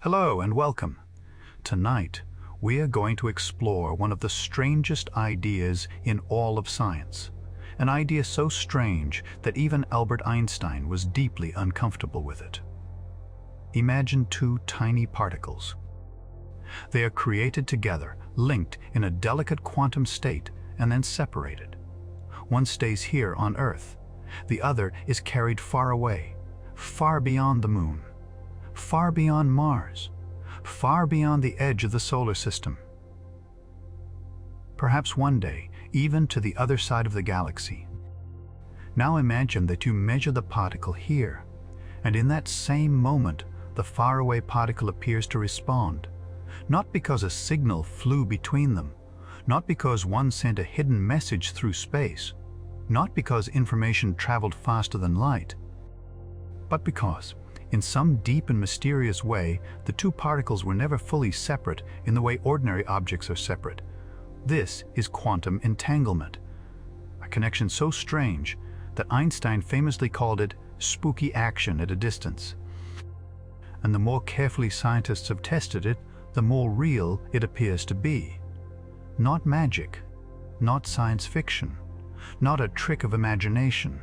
Hello and welcome. Tonight, we are going to explore one of the strangest ideas in all of science. An idea so strange that even Albert Einstein was deeply uncomfortable with it. Imagine two tiny particles. They are created together, linked in a delicate quantum state, and then separated. One stays here on Earth. The other is carried far away, far beyond the Moon, far beyond Mars, far beyond the edge of the solar system. Perhaps one day, even to the other side of the galaxy. Now imagine that you measure the particle here, and in that same moment, the faraway particle appears to respond, not because a signal flew between them, not because one sent a hidden message through space, not because information traveled faster than light, but because, in some deep and mysterious way, the two particles were never fully separate in the way ordinary objects are separate. This is quantum entanglement, a connection so strange that Einstein famously called it spooky action at a distance. And the more carefully scientists have tested it, the more real it appears to be. Not magic, not science fiction, not a trick of imagination,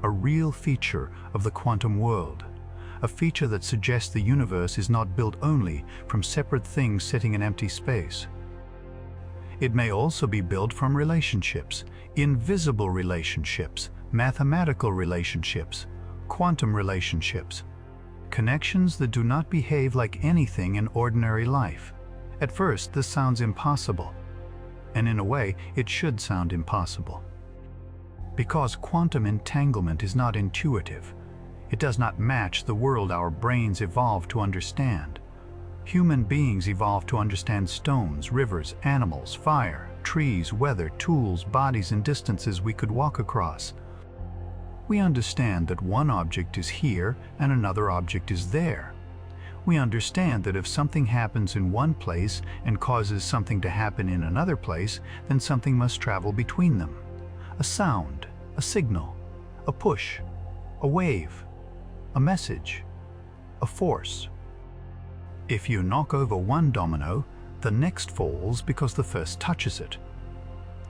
a real feature of the quantum world, a feature that suggests the universe is not built only from separate things sitting in empty space. It may also be built from relationships, invisible relationships, mathematical relationships, quantum relationships, connections that do not behave like anything in ordinary life. At first, this sounds impossible, and in a way, it should sound impossible. Because quantum entanglement is not intuitive. It does not match the world our brains evolved to understand. Human beings evolved to understand stones, rivers, animals, fire, trees, weather, tools, bodies, and distances we could walk across. We understand that one object is here and another object is there. We understand that if something happens in one place and causes something to happen in another place, then something must travel between them. A sound, a signal, a push, a wave, a message, a force. If you knock over one domino, the next falls because the first touches it.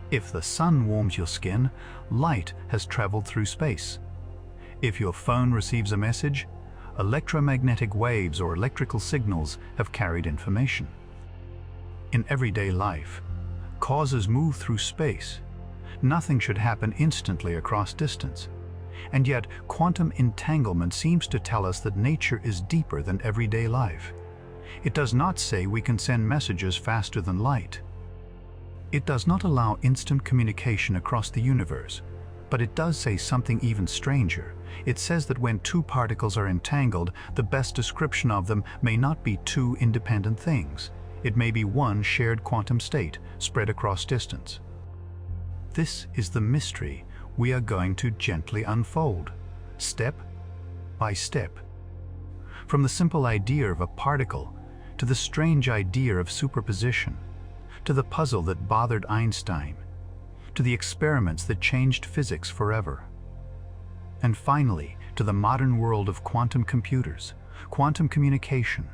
If the sun warms your skin, light has traveled through space. If your phone receives a message, electromagnetic waves or electrical signals have carried information. In everyday life, causes move through space. Nothing should happen instantly across distance. And yet, quantum entanglement seems to tell us that nature is deeper than everyday life. It does not say we can send messages faster than light. It does not allow instant communication across the universe, but it does say something even stranger. It says that when two particles are entangled, the best description of them may not be two independent things. It may be one shared quantum state spread across distance. This is the mystery we are going to gently unfold, step by step. From the simple idea of a particle, to the strange idea of superposition, to the puzzle that bothered Einstein, to the experiments that changed physics forever, and finally to the modern world of quantum computers, quantum communication,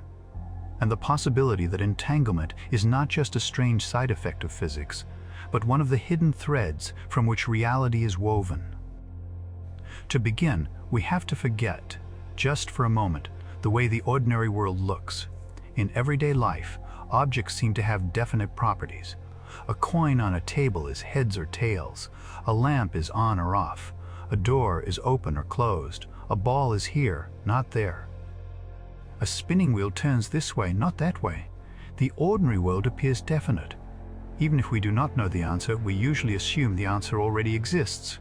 and the possibility that entanglement is not just a strange side effect of physics, but one of the hidden threads from which reality is woven. To begin, we have to forget, just for a moment, the way the ordinary world looks. In everyday life, objects seem to have definite properties. A coin on a table is heads or tails. A lamp is on or off. A door is open or closed. A ball is here, not there. A spinning wheel turns this way, not that way. The ordinary world appears definite. Even if we do not know the answer, we usually assume the answer already exists.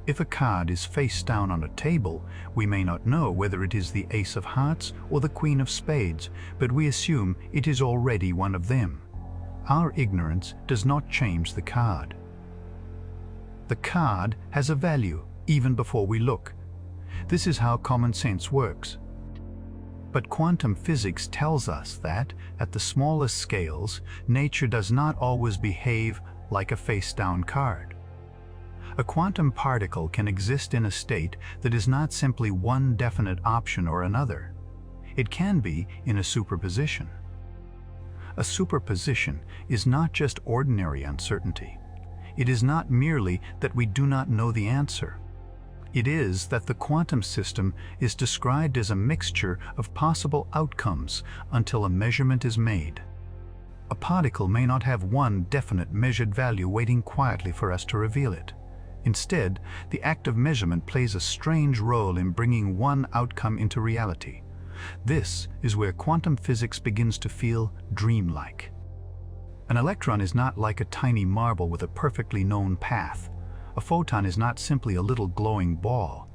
If a card is face down on a table, we may not know whether it is the ace of hearts or the queen of spades, but we assume it is already one of them. Our ignorance does not change the card. The card has a value even before we look. This is how common sense works. But quantum physics tells us that, at the smallest scales, nature does not always behave like a face-down card. A quantum particle can exist in a state that is not simply one definite option or another. It can be in a superposition. A superposition is not just ordinary uncertainty. It is not merely that we do not know the answer. It is that the quantum system is described as a mixture of possible outcomes until a measurement is made. A particle may not have one definite measured value waiting quietly for us to reveal it. Instead, the act of measurement plays a strange role in bringing one outcome into reality. This is where quantum physics begins to feel dreamlike. An electron is not like a tiny marble with a perfectly known path. A photon is not simply a little glowing ball.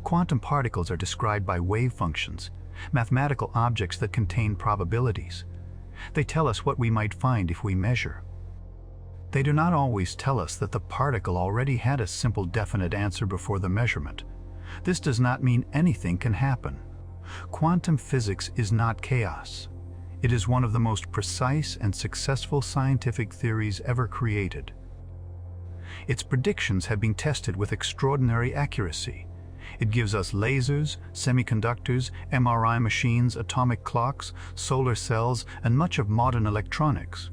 Quantum particles are described by wave functions, mathematical objects that contain probabilities. They tell us what we might find if we measure. They do not always tell us that the particle already had a simple definite answer before the measurement. This does not mean anything can happen. Quantum physics is not chaos. It is one of the most precise and successful scientific theories ever created. Its predictions have been tested with extraordinary accuracy. It gives us lasers, semiconductors, MRI machines, atomic clocks, solar cells, and much of modern electronics.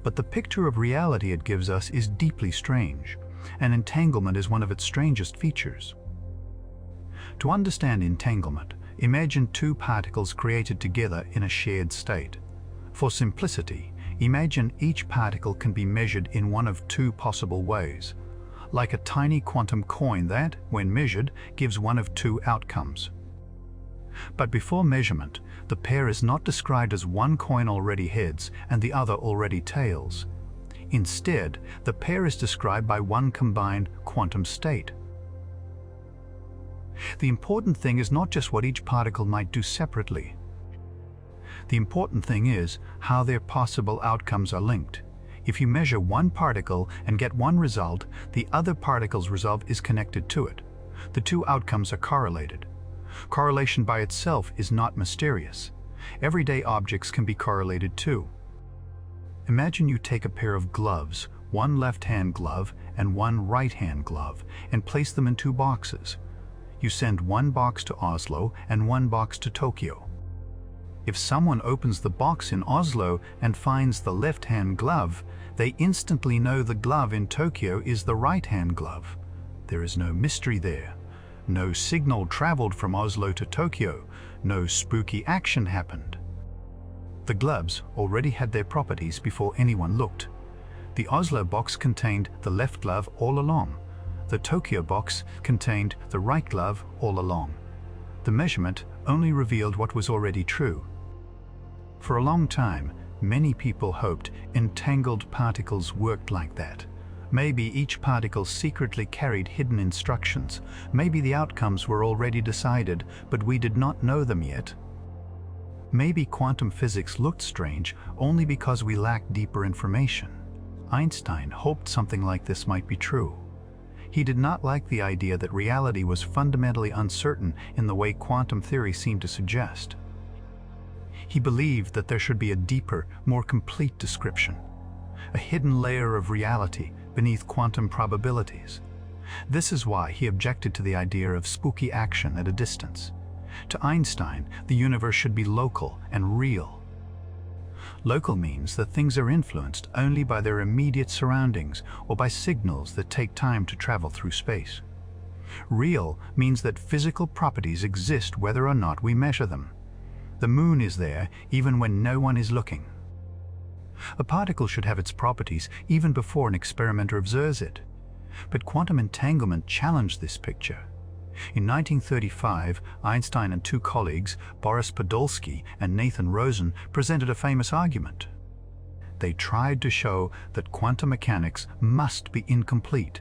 But the picture of reality it gives us is deeply strange, and entanglement is one of its strangest features. To understand entanglement, imagine two particles created together in a shared state. For simplicity, imagine each particle can be measured in one of two possible ways, like a tiny quantum coin that, when measured, gives one of two outcomes. But before measurement, the pair is not described as one coin already heads and the other already tails. Instead, the pair is described by one combined quantum state. The important thing is not just what each particle might do separately. The important thing is how their possible outcomes are linked. If you measure one particle and get one result, the other particle's result is connected to it. The two outcomes are correlated. Correlation by itself is not mysterious. Everyday objects can be correlated too. Imagine you take a pair of gloves, one left-hand glove and one right-hand glove, and place them in two boxes. You send one box to Oslo and one box to Tokyo. If someone opens the box in Oslo and finds the left-hand glove, they instantly know the glove in Tokyo is the right-hand glove. There is no mystery there. No signal traveled from Oslo to Tokyo. No spooky action happened. The gloves already had their properties before anyone looked. The Oslo box contained the left glove all along. The Tokyo box contained the right glove all along. The measurement only revealed what was already true. For a long time, many people hoped entangled particles worked like that. Maybe each particle secretly carried hidden instructions. Maybe the outcomes were already decided, but we did not know them yet. Maybe quantum physics looked strange only because we lacked deeper information. Einstein hoped something like this might be true. He did not like the idea that reality was fundamentally uncertain in the way quantum theory seemed to suggest. He believed that there should be a deeper, more complete description, a hidden layer of reality beneath quantum probabilities. This is why he objected to the idea of spooky action at a distance. To Einstein, the universe should be local and real. Local means that things are influenced only by their immediate surroundings or by signals that take time to travel through space. Real means that physical properties exist whether or not we measure them. The moon is there even when no one is looking. A particle should have its properties even before an experimenter observes it. But quantum entanglement challenged this picture. In 1935, Einstein and two colleagues, Boris Podolsky and Nathan Rosen, presented a famous argument. They tried to show that quantum mechanics must be incomplete.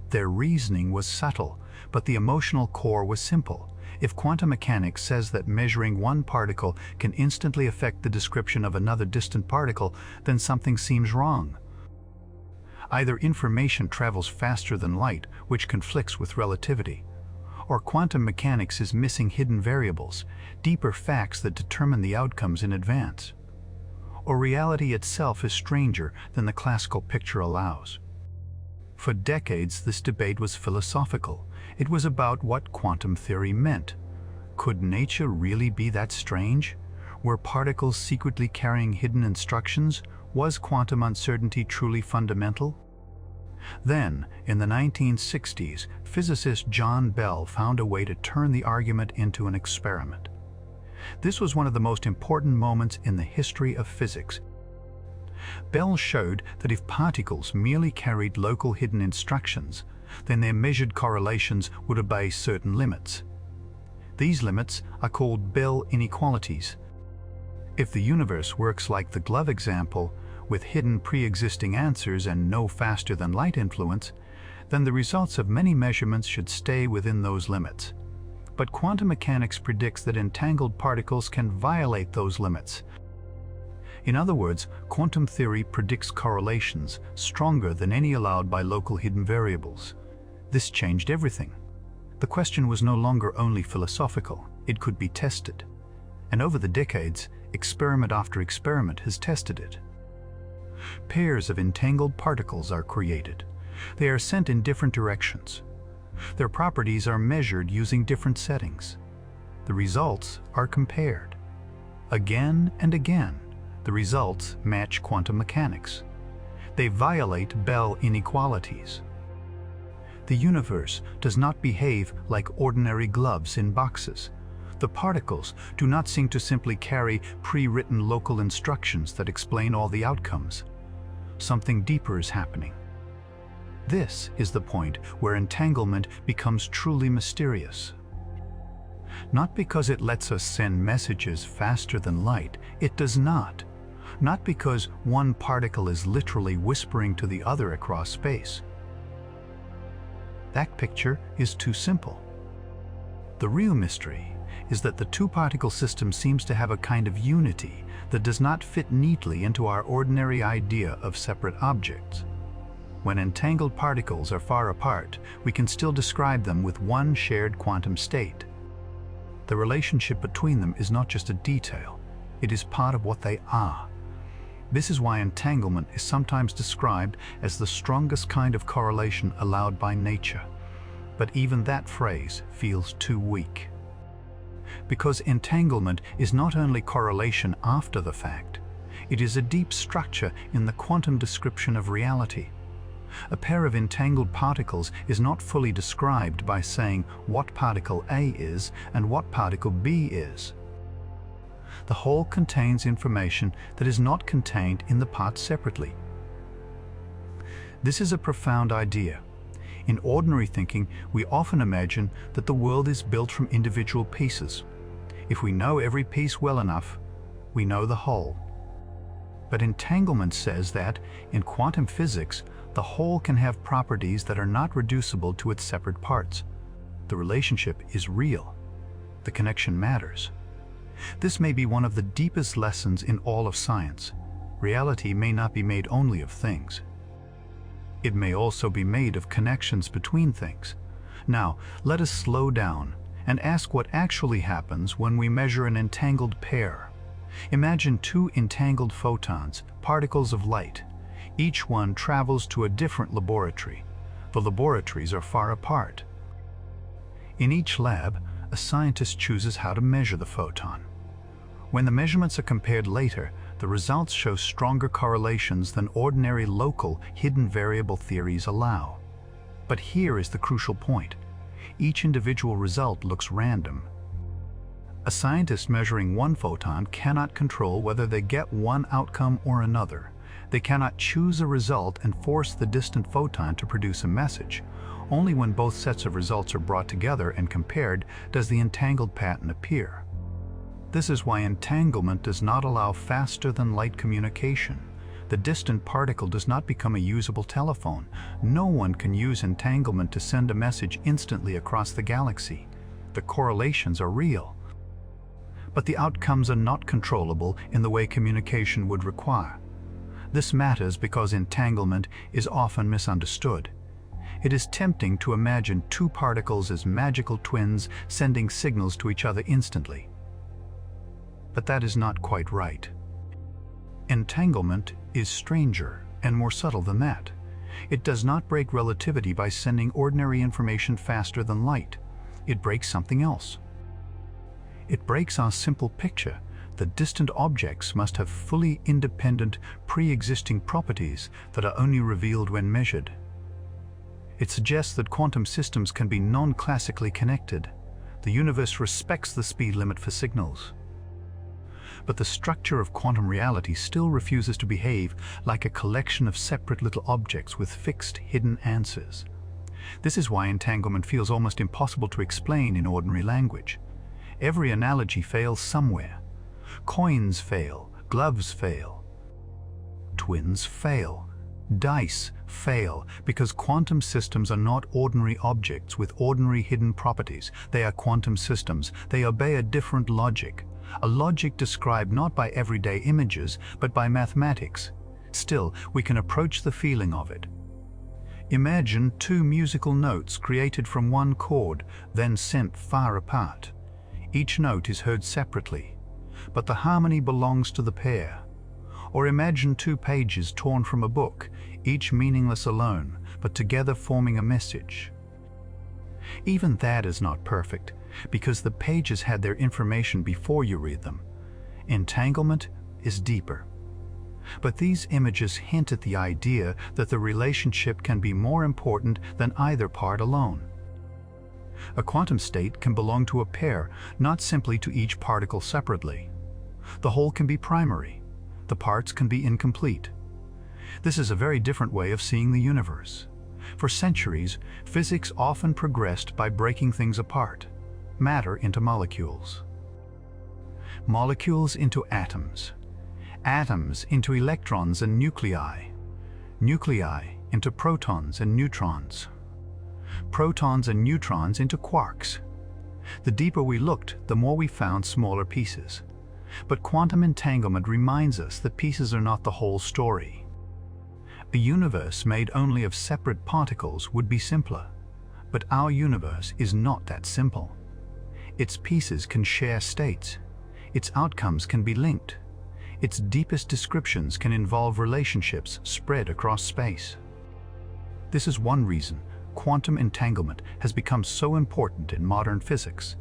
Their reasoning was subtle, but the emotional core was simple. If quantum mechanics says that measuring one particle can instantly affect the description of another distant particle, then something seems wrong. Either information travels faster than light, which conflicts with relativity, or quantum mechanics is missing hidden variables, deeper facts that determine the outcomes in advance. Or reality itself is stranger than the classical picture allows. For decades, this debate was philosophical. It was about what quantum theory meant. Could nature really be that strange? Were particles secretly carrying hidden instructions? Was quantum uncertainty truly fundamental? Then, in the 1960s, physicist John Bell found a way to turn the argument into an experiment. This was one of the most important moments in the history of physics. Bell showed that if particles merely carried local hidden instructions, then their measured correlations would obey certain limits. These limits are called Bell inequalities. If the universe works like the glove example, with hidden pre-existing answers and no faster-than-light influence, then the results of many measurements should stay within those limits. But quantum mechanics predicts that entangled particles can violate those limits. In other words, quantum theory predicts correlations stronger than any allowed by local hidden variables. This changed everything. The question was no longer only philosophical, it could be tested. And over the decades, experiment after experiment has tested it. Pairs of entangled particles are created. They are sent in different directions. Their properties are measured using different settings. The results are compared. Again and again, the results match quantum mechanics. They violate Bell inequalities. The universe does not behave like ordinary gloves in boxes. The particles do not seem to simply carry pre-written local instructions that explain all the outcomes. Something deeper is happening. This is the point where entanglement becomes truly mysterious. Not because it lets us send messages faster than light, it does not. Not because one particle is literally whispering to the other across space. That picture is too simple. The real mystery is that the two-particle system seems to have a kind of unity that does not fit neatly into our ordinary idea of separate objects. When entangled particles are far apart, we can still describe them with one shared quantum state. The relationship between them is not just a detail, it is part of what they are. This is why entanglement is sometimes described as the strongest kind of correlation allowed by nature. But even that phrase feels too weak. Because entanglement is not only correlation after the fact, it is a deep structure in the quantum description of reality. A pair of entangled particles is not fully described by saying what particle A is and what particle B is. The whole contains information that is not contained in the parts separately. This is a profound idea. In ordinary thinking, we often imagine that the world is built from individual pieces. If we know every piece well enough, we know the whole. But entanglement says that, in quantum physics, the whole can have properties that are not reducible to its separate parts. The relationship is real. The connection matters. This may be one of the deepest lessons in all of science. Reality may not be made only of things. It may also be made of connections between things. Now, let us slow down and ask what actually happens when we measure an entangled pair. Imagine two entangled photons, particles of light. Each one travels to a different laboratory. The laboratories are far apart. In each lab, a scientist chooses how to measure the photon. When the measurements are compared later, the results show stronger correlations than ordinary local hidden variable theories allow. But here is the crucial point. Each individual result looks random. A scientist measuring one photon cannot control whether they get one outcome or another. They cannot choose a result and force the distant photon to produce a message. Only when both sets of results are brought together and compared does the entangled pattern appear. This is why entanglement does not allow faster-than-light communication. The distant particle does not become a usable telephone. No one can use entanglement to send a message instantly across the galaxy. The correlations are real. But the outcomes are not controllable in the way communication would require. This matters because entanglement is often misunderstood. It is tempting to imagine two particles as magical twins sending signals to each other instantly. But that is not quite right. Entanglement is stranger and more subtle than that. It does not break relativity by sending ordinary information faster than light. It breaks something else. It breaks our simple picture that distant objects must have fully independent, pre-existing properties that are only revealed when measured. It suggests that quantum systems can be non-classically connected. The universe respects the speed limit for signals. But the structure of quantum reality still refuses to behave like a collection of separate little objects with fixed, hidden answers. This is why entanglement feels almost impossible to explain in ordinary language. Every analogy fails somewhere. Coins fail, gloves fail, twins fail, dice fail, because quantum systems are not ordinary objects with ordinary hidden properties. They are quantum systems. They obey a different logic, a logic described not by everyday images, but by mathematics. Still, we can approach the feeling of it. Imagine two musical notes created from one chord, then sent far apart. Each note is heard separately, but the harmony belongs to the pair. Or imagine two pages torn from a book, each meaningless alone, but together forming a message. Even that is not perfect, because the pages had their information before you read them. Entanglement is deeper. But these images hint at the idea that the relationship can be more important than either part alone. A quantum state can belong to a pair, not simply to each particle separately. The whole can be primary. The parts can be incomplete. This is a very different way of seeing the universe. For centuries, physics often progressed by breaking things apart, matter into molecules, molecules into atoms, atoms into electrons and nuclei, nuclei into protons and neutrons, protons and neutrons into quarks. The deeper we looked, the more we found smaller pieces. But quantum entanglement reminds us that pieces are not the whole story. A universe made only of separate particles would be simpler. But our universe is not that simple. Its pieces can share states. Its outcomes can be linked. Its deepest descriptions can involve relationships spread across space. This is one reason quantum entanglement has become so important in modern physics.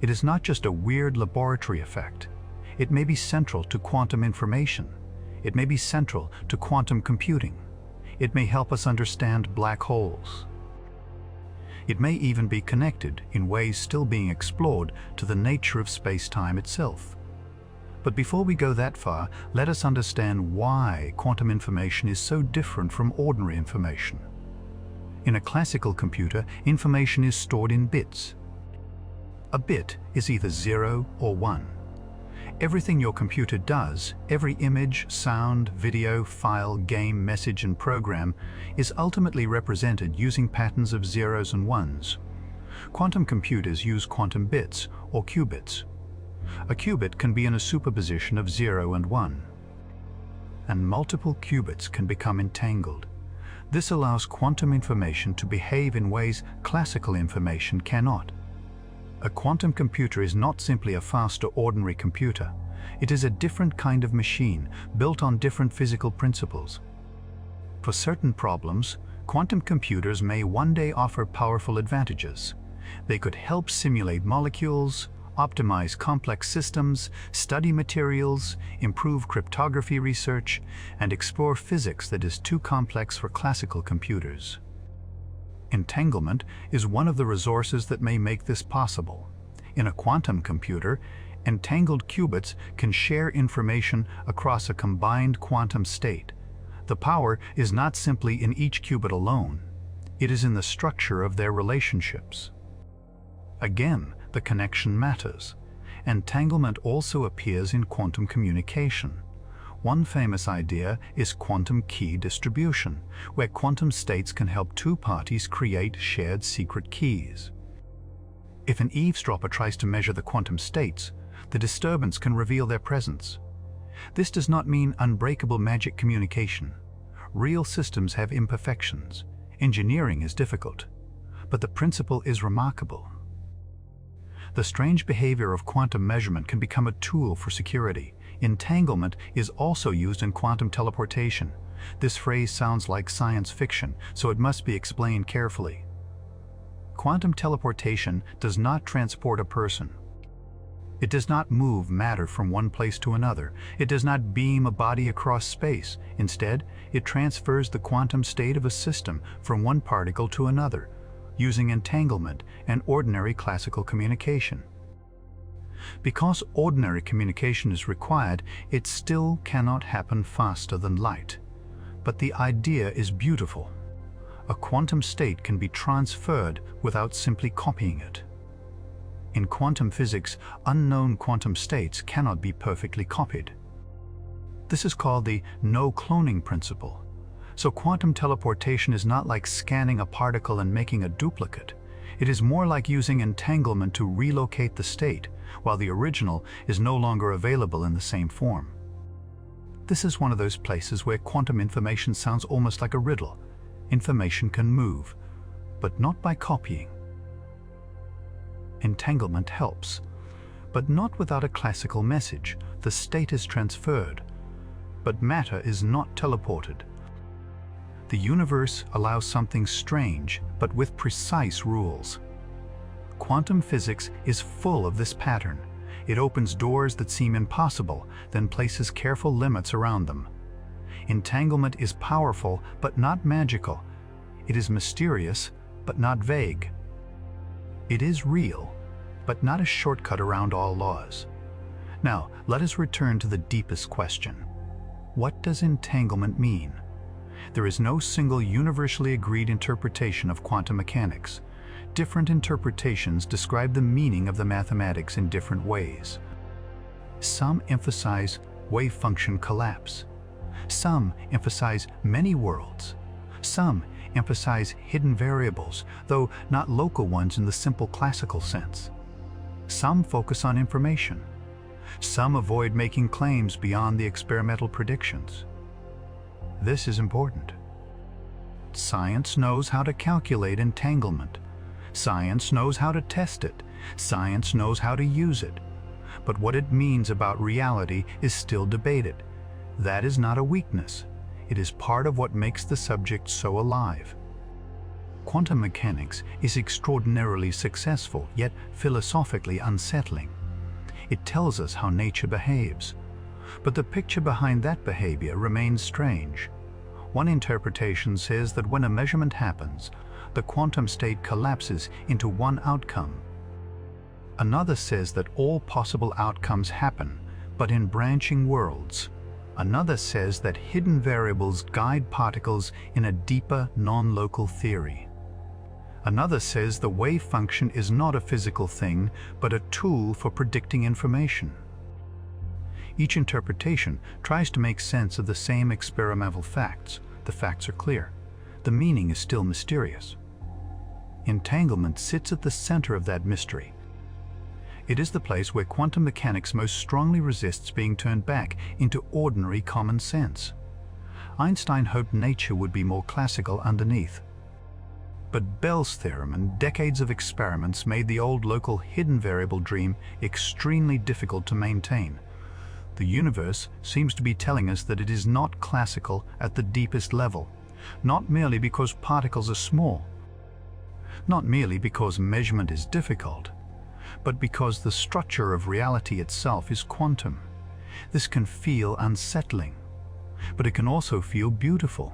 It is not just a weird laboratory effect. It may be central to quantum information. It may be central to quantum computing. It may help us understand black holes. It may even be connected, in ways still being explored, to the nature of space-time itself. But before we go that far, let us understand why quantum information is so different from ordinary information. In a classical computer, information is stored in bits. A bit is either 0 or 1. Everything your computer does, every image, sound, video, file, game, message, and program, is ultimately represented using patterns of zeros and ones. Quantum computers use quantum bits, or qubits. A qubit can be in a superposition of 0 and 1. And multiple qubits can become entangled. This allows quantum information to behave in ways classical information cannot. A quantum computer is not simply a faster ordinary computer. It is a different kind of machine, built on different physical principles. For certain problems, quantum computers may one day offer powerful advantages. They could help simulate molecules, optimize complex systems, study materials, improve cryptography research, and explore physics that is too complex for classical computers. Entanglement is one of the resources that may make this possible. In a quantum computer, entangled qubits can share information across a combined quantum state. The power is not simply in each qubit alone. It is in the structure of their relationships. Again, the connection matters. Entanglement also appears in quantum communication. One famous idea is quantum key distribution, where quantum states can help two parties create shared secret keys. If an eavesdropper tries to measure the quantum states, the disturbance can reveal their presence. This does not mean unbreakable magic communication. Real systems have imperfections. Engineering is difficult. But the principle is remarkable. The strange behavior of quantum measurement can become a tool for security. Entanglement is also used in quantum teleportation. This phrase sounds like science fiction, so it must be explained carefully. Quantum teleportation does not transport a person. It does not move matter from one place to another. It does not beam a body across space. Instead, it transfers the quantum state of a system from one particle to another, using entanglement and ordinary classical communication. Because ordinary communication is required, it still cannot happen faster than light. But the idea is beautiful. A quantum state can be transferred without simply copying it. In quantum physics, unknown quantum states cannot be perfectly copied. This is called the no-cloning principle. So quantum teleportation is not like scanning a particle and making a duplicate. It is more like using entanglement to relocate the state, while the original is no longer available in the same form. This is one of those places where quantum information sounds almost like a riddle. Information can move, but not by copying. Entanglement helps, but not without a classical message. The state is transferred, but matter is not teleported. The universe allows something strange, but with precise rules. Quantum physics is full of this pattern. It opens doors that seem impossible, then places careful limits around them. Entanglement is powerful, but not magical. It is mysterious, but not vague. It is real, but not a shortcut around all laws. Now, let us return to the deepest question. What does entanglement mean? There is no single universally agreed interpretation of quantum mechanics. Different interpretations describe the meaning of the mathematics in different ways. Some emphasize wave function collapse. Some emphasize many worlds. Some emphasize hidden variables, though not local ones in the simple classical sense. Some focus on information. Some avoid making claims beyond the experimental predictions. This is important. Science knows how to calculate entanglement. Science knows how to test it. Science knows how to use it. But what it means about reality is still debated. That is not a weakness. It is part of what makes the subject so alive. Quantum mechanics is extraordinarily successful, yet philosophically unsettling. It tells us how nature behaves. But the picture behind that behavior remains strange. One interpretation says that when a measurement happens, the quantum state collapses into one outcome. Another says that all possible outcomes happen, but in branching worlds. Another says that hidden variables guide particles in a deeper, non-local theory. Another says the wave function is not a physical thing, but a tool for predicting information. Each interpretation tries to make sense of the same experimental facts. The facts are clear. The meaning is still mysterious. Entanglement sits at the center of that mystery. It is the place where quantum mechanics most strongly resists being turned back into ordinary common sense. Einstein hoped nature would be more classical underneath. But Bell's theorem and decades of experiments made the old local hidden variable dream extremely difficult to maintain. The universe seems to be telling us that it is not classical at the deepest level, not merely because particles are small, not merely because measurement is difficult, but because the structure of reality itself is quantum. This can feel unsettling, but it can also feel beautiful.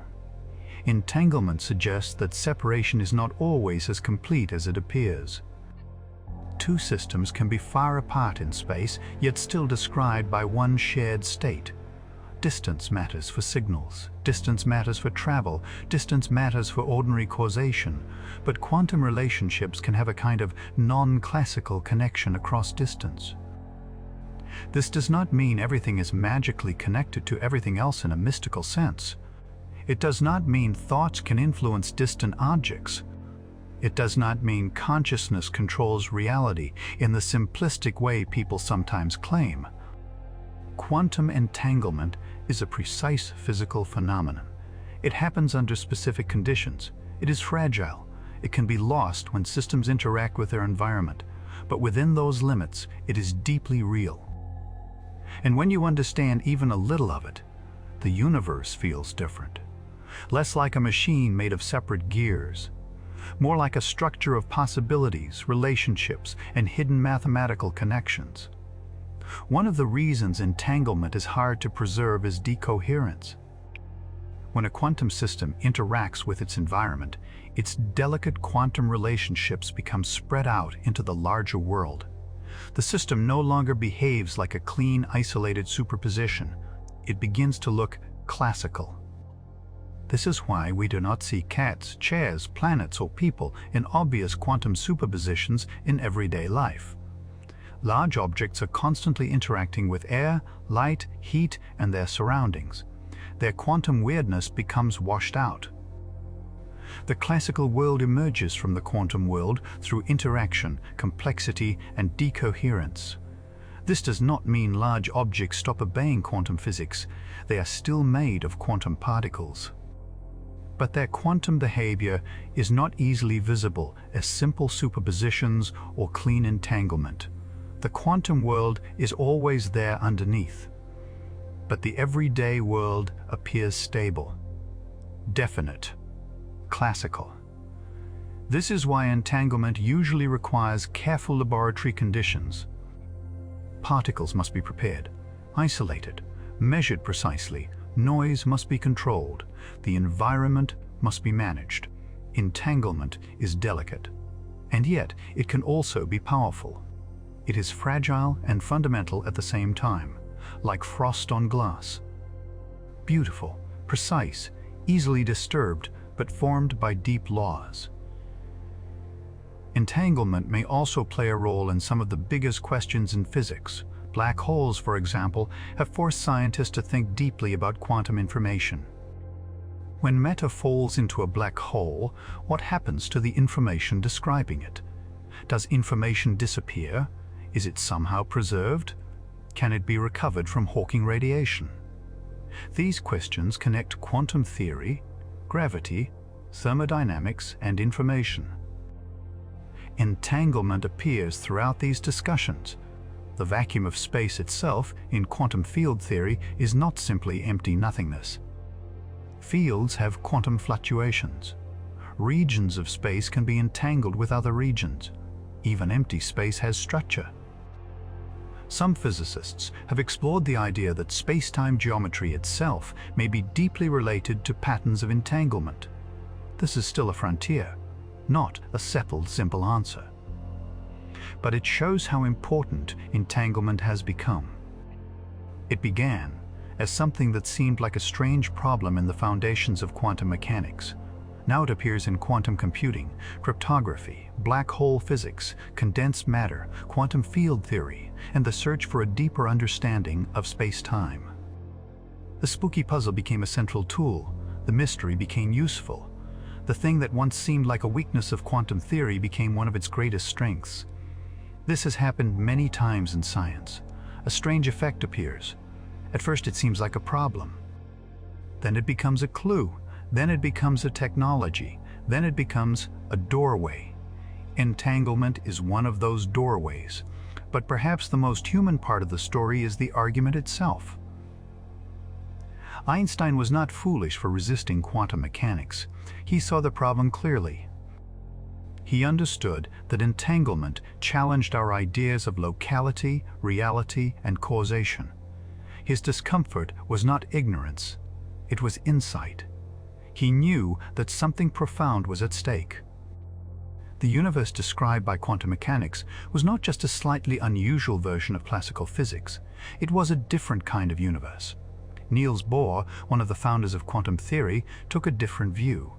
Entanglement suggests that separation is not always as complete as it appears. Two systems can be far apart in space, yet still described by one shared state. Distance matters for signals, distance matters for travel, distance matters for ordinary causation, but quantum relationships can have a kind of non-classical connection across distance. This does not mean everything is magically connected to everything else in a mystical sense. It does not mean thoughts can influence distant objects. It does not mean consciousness controls reality in the simplistic way people sometimes claim. Quantum entanglement is a precise physical phenomenon. It happens under specific conditions. It is fragile. It can be lost when systems interact with their environment, but within those limits, it is deeply real. And when you understand even a little of it, the universe feels different. Less like a machine made of separate gears, more like a structure of possibilities, relationships, and hidden mathematical connections. One of the reasons entanglement is hard to preserve is decoherence. When a quantum system interacts with its environment, its delicate quantum relationships become spread out into the larger world. The system no longer behaves like a clean, isolated superposition. It begins to look classical. This is why we do not see cats, chairs, planets, or people in obvious quantum superpositions in everyday life. Large objects are constantly interacting with air, light, heat, and their surroundings. Their quantum weirdness becomes washed out. The classical world emerges from the quantum world through interaction, complexity, and decoherence. This does not mean large objects stop obeying quantum physics. They are still made of quantum particles. But their quantum behavior is not easily visible as simple superpositions or clean entanglement. The quantum world is always there underneath. But the everyday world appears stable, definite, classical. This is why entanglement usually requires careful laboratory conditions. Particles must be prepared, isolated, measured precisely. Noise must be controlled. The environment must be managed. Entanglement is delicate, and yet it can also be powerful. It is fragile and fundamental at the same time, like frost on glass. Beautiful, precise, easily disturbed, but formed by deep laws. Entanglement may also play a role in some of the biggest questions in physics. Black holes, for example, have forced scientists to think deeply about quantum information. When matter falls into a black hole, what happens to the information describing it? Does information disappear? Is it somehow preserved? Can it be recovered from Hawking radiation? These questions connect quantum theory, gravity, thermodynamics, and information. Entanglement appears throughout these discussions. The vacuum of space itself, in quantum field theory, is not simply empty nothingness. Fields have quantum fluctuations. Regions of space can be entangled with other regions. Even empty space has structure. Some physicists have explored the idea that space-time geometry itself may be deeply related to patterns of entanglement. This is still a frontier, not a settled simple answer. But it shows how important entanglement has become. It began as something that seemed like a strange problem in the foundations of quantum mechanics. Now it appears in quantum computing, cryptography, black hole physics, condensed matter, quantum field theory, and the search for a deeper understanding of space-time. The spooky puzzle became a central tool. The mystery became useful. The thing that once seemed like a weakness of quantum theory became one of its greatest strengths. This has happened many times in science. A strange effect appears. At first it seems like a problem. Then it becomes a clue. Then it becomes a technology. Then it becomes a doorway. Entanglement is one of those doorways. But perhaps the most human part of the story is the argument itself. Einstein was not foolish for resisting quantum mechanics. He saw the problem clearly. He understood that entanglement challenged our ideas of locality, reality, and causation. His discomfort was not ignorance. It was insight. He knew that something profound was at stake. The universe described by quantum mechanics was not just a slightly unusual version of classical physics. It was a different kind of universe. Niels Bohr, one of the founders of quantum theory, took a different view.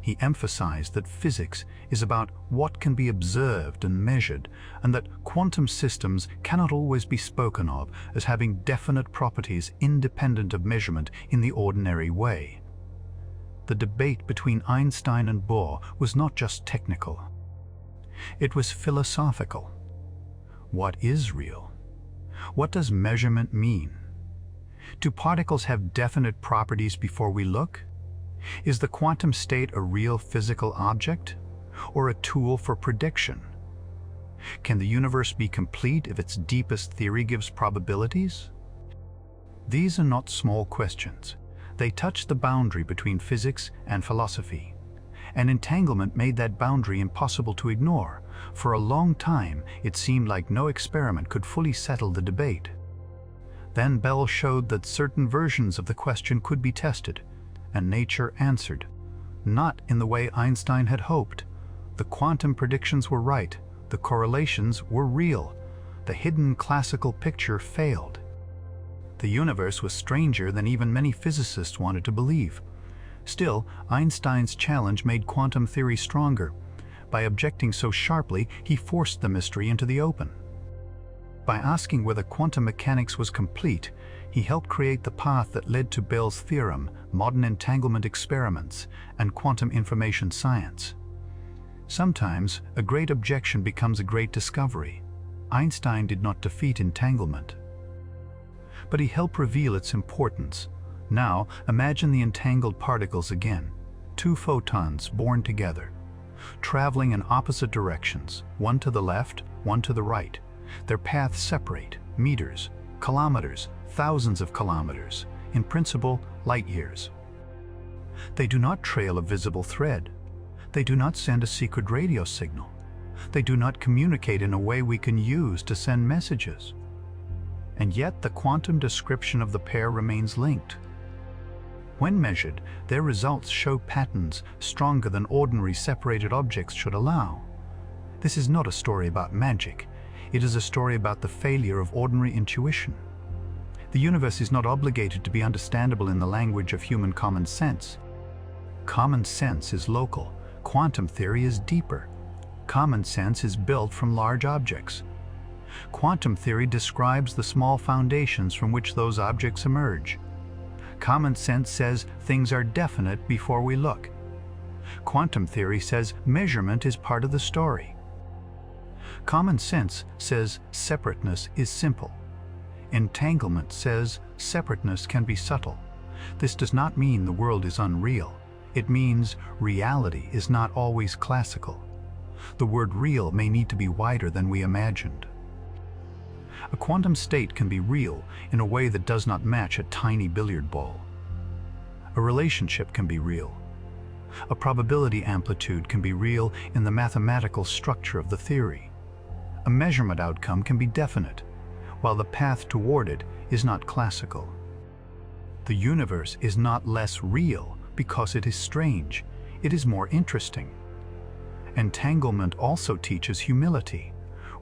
He emphasized that physics is about what can be observed and measured, and that quantum systems cannot always be spoken of as having definite properties independent of measurement in the ordinary way. The debate between Einstein and Bohr was not just technical. It was philosophical. What is real? What does measurement mean? Do particles have definite properties before we look? Is the quantum state a real physical object, or a tool for prediction? Can the universe be complete if its deepest theory gives probabilities? These are not small questions. They touch the boundary between physics and philosophy. And entanglement made that boundary impossible to ignore, For a long time, it seemed like no experiment could fully settle the debate. Then Bell showed that certain versions of the question could be tested, and nature answered. Not in the way Einstein had hoped. The quantum predictions were right, the correlations were real, the hidden classical picture failed. The universe was stranger than even many physicists wanted to believe. Still, Einstein's challenge made quantum theory stronger. By objecting so sharply, he forced the mystery into the open. By asking whether quantum mechanics was complete, he helped create the path that led to Bell's theorem, modern entanglement experiments, and quantum information science. Sometimes, a great objection becomes a great discovery. Einstein did not defeat entanglement, but he helped reveal its importance. Now, imagine the entangled particles again. Two photons born together, traveling in opposite directions, one to the left, one to the right. Their paths separate, meters, kilometers, thousands of kilometers, in principle, light years. They do not trail a visible thread. They do not send a secret radio signal. They do not communicate in a way we can use to send messages. And yet the quantum description of the pair remains linked. When measured, their results show patterns stronger than ordinary separated objects should allow. This is not a story about magic. It is a story about the failure of ordinary intuition. The universe is not obligated to be understandable in the language of human common sense. Common sense is local. Quantum theory is deeper. Common sense is built from large objects. Quantum theory describes the small foundations from which those objects emerge. Common sense says things are definite before we look. Quantum theory says measurement is part of the story. Common sense says separateness is simple. Entanglement says separateness can be subtle. This does not mean the world is unreal. It means reality is not always classical. The word real may need to be wider than we imagined. A quantum state can be real in a way that does not match a tiny billiard ball. A relationship can be real. A probability amplitude can be real in the mathematical structure of the theory. A measurement outcome can be definite, while the path toward it is not classical. The universe is not less real because it is strange. It is more interesting. Entanglement also teaches humility.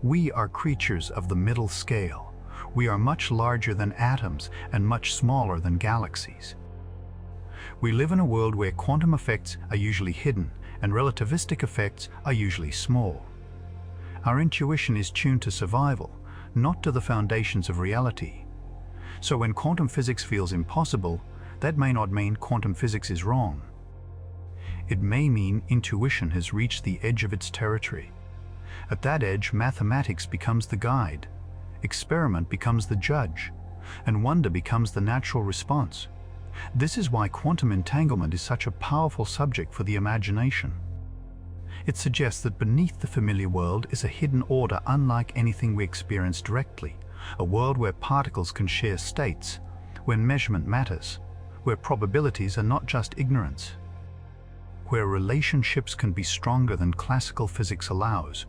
We are creatures of the middle scale. We are much larger than atoms and much smaller than galaxies. We live in a world where quantum effects are usually hidden and relativistic effects are usually small. Our intuition is tuned to survival, not to the foundations of reality. So when quantum physics feels impossible, that may not mean quantum physics is wrong. It may mean intuition has reached the edge of its territory. At that edge, mathematics becomes the guide, experiment becomes the judge, and wonder becomes the natural response. This is why quantum entanglement is such a powerful subject for the imagination. It suggests that beneath the familiar world is a hidden order unlike anything we experience directly, a world where particles can share states, where measurement matters, where probabilities are not just ignorance, where relationships can be stronger than classical physics allows,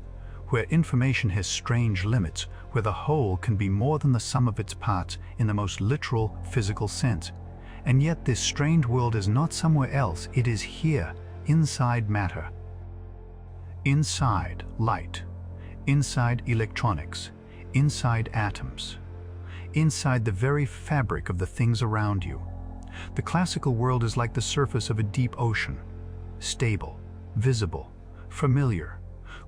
where information has strange limits, where the whole can be more than the sum of its parts in the most literal physical sense. And yet this strange world is not somewhere else, it is here, inside matter. Inside light, inside electronics, inside atoms, inside the very fabric of the things around you. The classical world is like the surface of a deep ocean, stable, visible, familiar.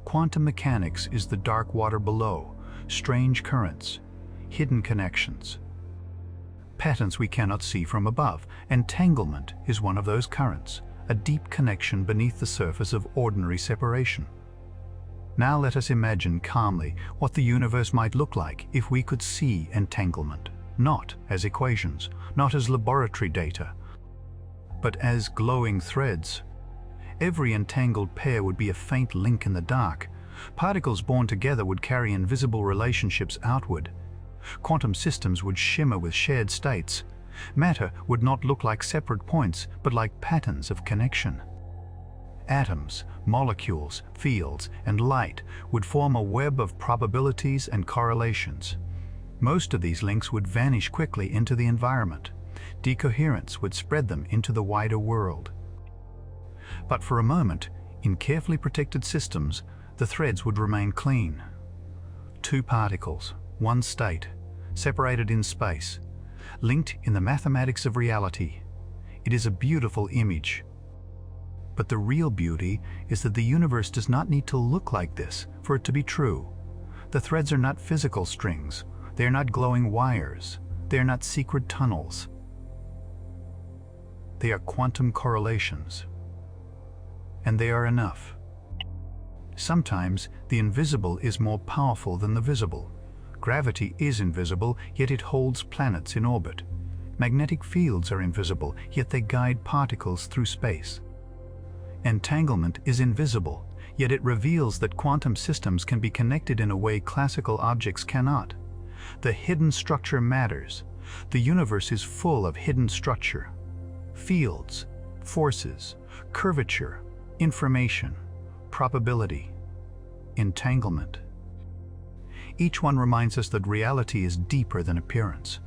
Quantum mechanics is the dark water below, strange currents, hidden connections, patterns we cannot see from above. Entanglement is one of those currents, a deep connection beneath the surface of ordinary separation. Now let us imagine calmly what the universe might look like if we could see entanglement, not as equations, not as laboratory data, but as glowing threads. Every entangled pair would be a faint link in the dark. Particles born together would carry invisible relationships outward. Quantum systems would shimmer with shared states. Matter would not look like separate points, but like patterns of connection. Atoms, molecules, fields, and light would form a web of probabilities and correlations. Most of these links would vanish quickly into the environment. Decoherence would spread them into the wider world. But for a moment, in carefully protected systems, the threads would remain clean. Two particles, one state, separated in space, linked in the mathematics of reality. It is a beautiful image. But the real beauty is that the universe does not need to look like this for it to be true. The threads are not physical strings. They are not glowing wires. They are not secret tunnels. They are quantum correlations. And they are enough. Sometimes the invisible is more powerful than the visible. Gravity is invisible, yet it holds planets in orbit. Magnetic fields are invisible, yet they guide particles through space. Entanglement is invisible, yet it reveals that quantum systems can be connected in a way classical objects cannot. The hidden structure matters. The universe is full of hidden structure. Fields, forces, curvature, information, probability, entanglement. Each one reminds us that reality is deeper than appearance.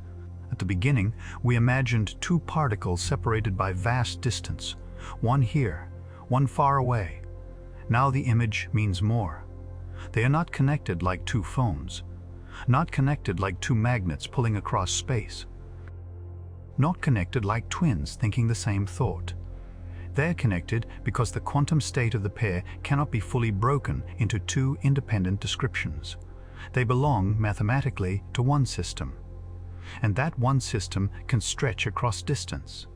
At the beginning, we imagined two particles separated by vast distance, one here, one far away. Now the image means more. They are not connected like two phones, not connected like two magnets pulling across space, not connected like twins thinking the same thought. They're connected because the quantum state of the pair cannot be fully broken into two independent descriptions. They belong mathematically to one system, and that one system can stretch across distance.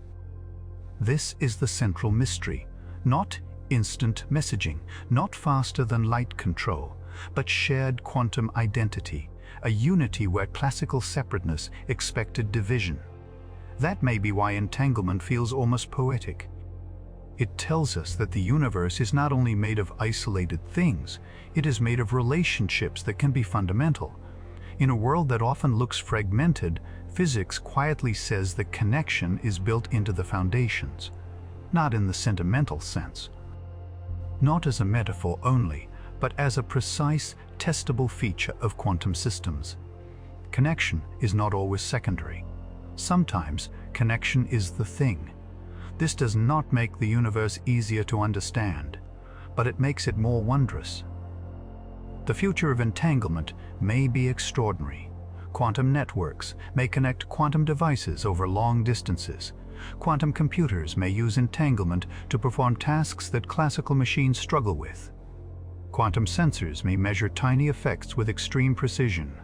This is the central mystery, not instant messaging, not faster than light control, but shared quantum identity, a unity where classical separateness expected division. That may be why entanglement feels almost poetic. It tells us that the universe is not only made of isolated things, it is made of relationships that can be fundamental. In a world that often looks fragmented, physics quietly says that connection is built into the foundations, not in the sentimental sense. Not as a metaphor only, but as a precise, testable feature of quantum systems. Connection is not always secondary. Sometimes, connection is the thing. This does not make the universe easier to understand, but it makes it more wondrous. The future of entanglement may be extraordinary. Quantum networks may connect quantum devices over long distances. Quantum computers may use entanglement to perform tasks that classical machines struggle with. Quantum sensors may measure tiny effects with extreme precision.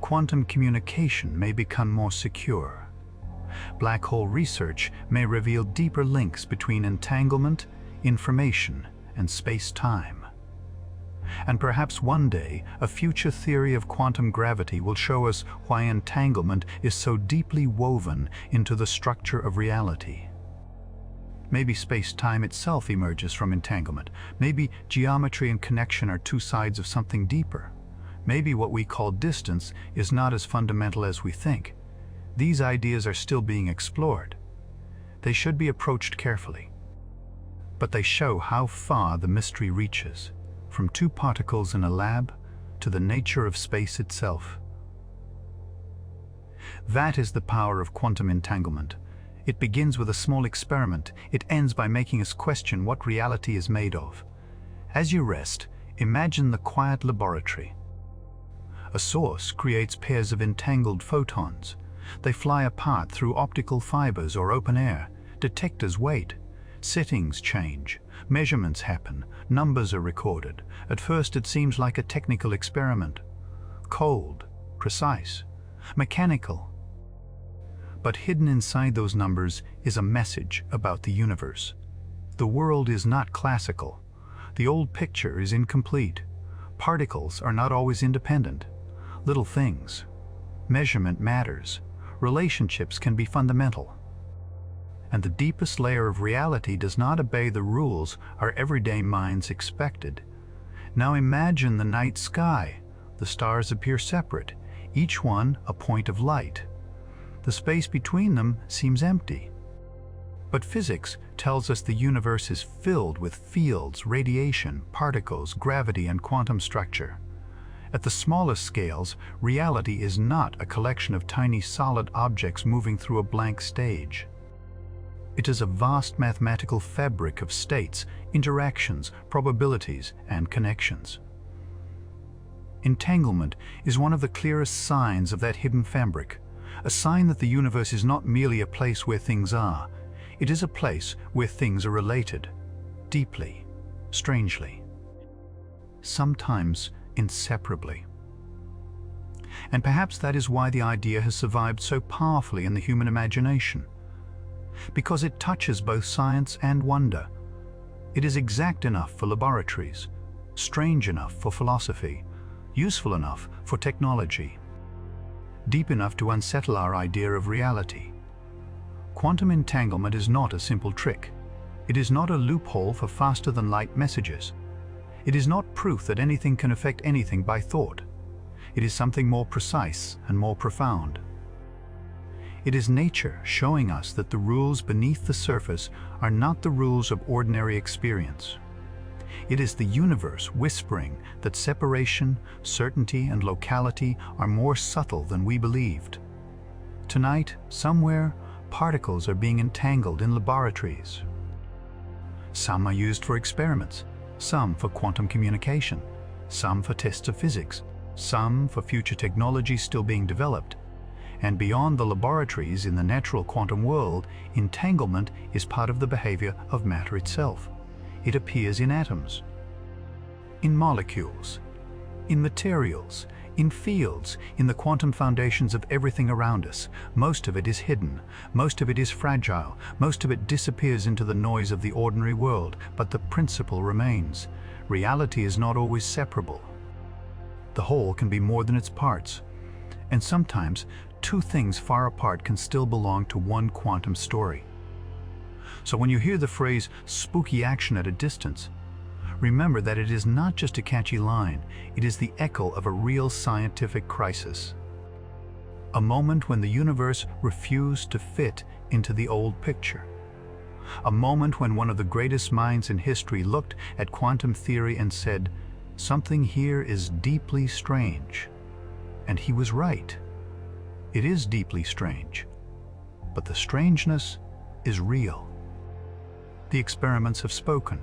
Quantum communication may become more secure. Black hole research may reveal deeper links between entanglement, information, and space-time. And perhaps one day, a future theory of quantum gravity will show us why entanglement is so deeply woven into the structure of reality. Maybe space-time itself emerges from entanglement. Maybe geometry and connection are two sides of something deeper. Maybe what we call distance is not as fundamental as we think. These ideas are still being explored. They should be approached carefully. But they show how far the mystery reaches, from two particles in a lab to the nature of space itself. That is the power of quantum entanglement. It begins with a small experiment. It ends by making us question what reality is made of. As you rest, imagine the quiet laboratory. A source creates pairs of entangled photons. They fly apart through optical fibers or open air. Detectors wait. Settings change. Measurements happen. Numbers are recorded. At first it seems like a technical experiment. Cold, precise, mechanical. But hidden inside those numbers is a message about the universe. The world is not classical. The old picture is incomplete. Particles are not always independent. Little things. Measurement matters. Relationships can be fundamental. And the deepest layer of reality does not obey the rules our everyday minds expected. Now imagine the night sky. The stars appear separate, each one a point of light. The space between them seems empty. But physics tells us the universe is filled with fields, radiation, particles, gravity, and quantum structure. At the smallest scales, reality is not a collection of tiny solid objects moving through a blank stage. It is a vast mathematical fabric of states, interactions, probabilities, and connections. Entanglement is one of the clearest signs of that hidden fabric, a sign that the universe is not merely a place where things are. It is a place where things are related, deeply, strangely, sometimes inseparably. And perhaps that is why the idea has survived so powerfully in the human imagination. Because it touches both science and wonder. It is exact enough for laboratories, strange enough for philosophy, useful enough for technology, deep enough to unsettle our idea of reality. Quantum entanglement is not a simple trick. It is not a loophole for faster-than-light messages. It is not proof that anything can affect anything by thought. It is something more precise and more profound. It is nature showing us that the rules beneath the surface are not the rules of ordinary experience. It is the universe whispering that separation, certainty, and locality are more subtle than we believed. Tonight, somewhere, particles are being entangled in laboratories. Some are used for experiments, some for quantum communication, some for tests of physics, some for future technology still being developed. And beyond the laboratories in the natural quantum world, entanglement is part of the behavior of matter itself. It appears in atoms, in molecules, in materials, in fields, in the quantum foundations of everything around us. Most of it is hidden, most of it is fragile, most of it disappears into the noise of the ordinary world, but the principle remains. Reality is not always separable. The whole can be more than its parts, and sometimes two things far apart can still belong to one quantum story. So when you hear the phrase "spooky action at a distance," remember that it is not just a catchy line, it is the echo of a real scientific crisis. A moment when the universe refused to fit into the old picture. A moment when one of the greatest minds in history looked at quantum theory and said, "Something here is deeply strange." And he was right. It is deeply strange, but the strangeness is real. The experiments have spoken.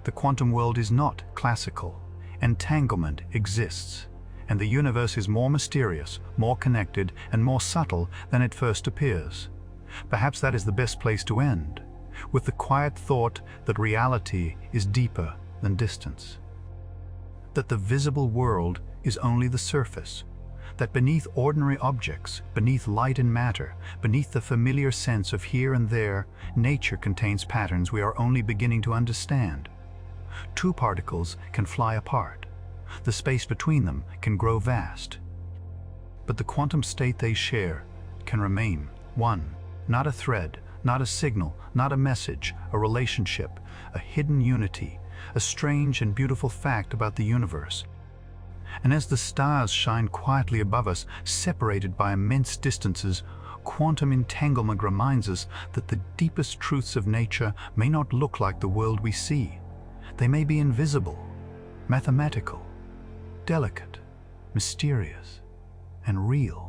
The quantum world is not classical. Entanglement exists, and the universe is more mysterious, more connected, and more subtle than it first appears. Perhaps that is the best place to end, with the quiet thought that reality is deeper than distance. That the visible world is only the surface. That beneath ordinary objects, beneath light and matter, beneath the familiar sense of here and there, nature contains patterns we are only beginning to understand. Two particles can fly apart. The space between them can grow vast. But the quantum state they share can remain one, not a thread, not a signal, not a message, a relationship, a hidden unity, a strange and beautiful fact about the universe. And as the stars shine quietly above us, separated by immense distances, quantum entanglement reminds us that the deepest truths of nature may not look like the world we see. They may be invisible, mathematical, delicate, mysterious, and real.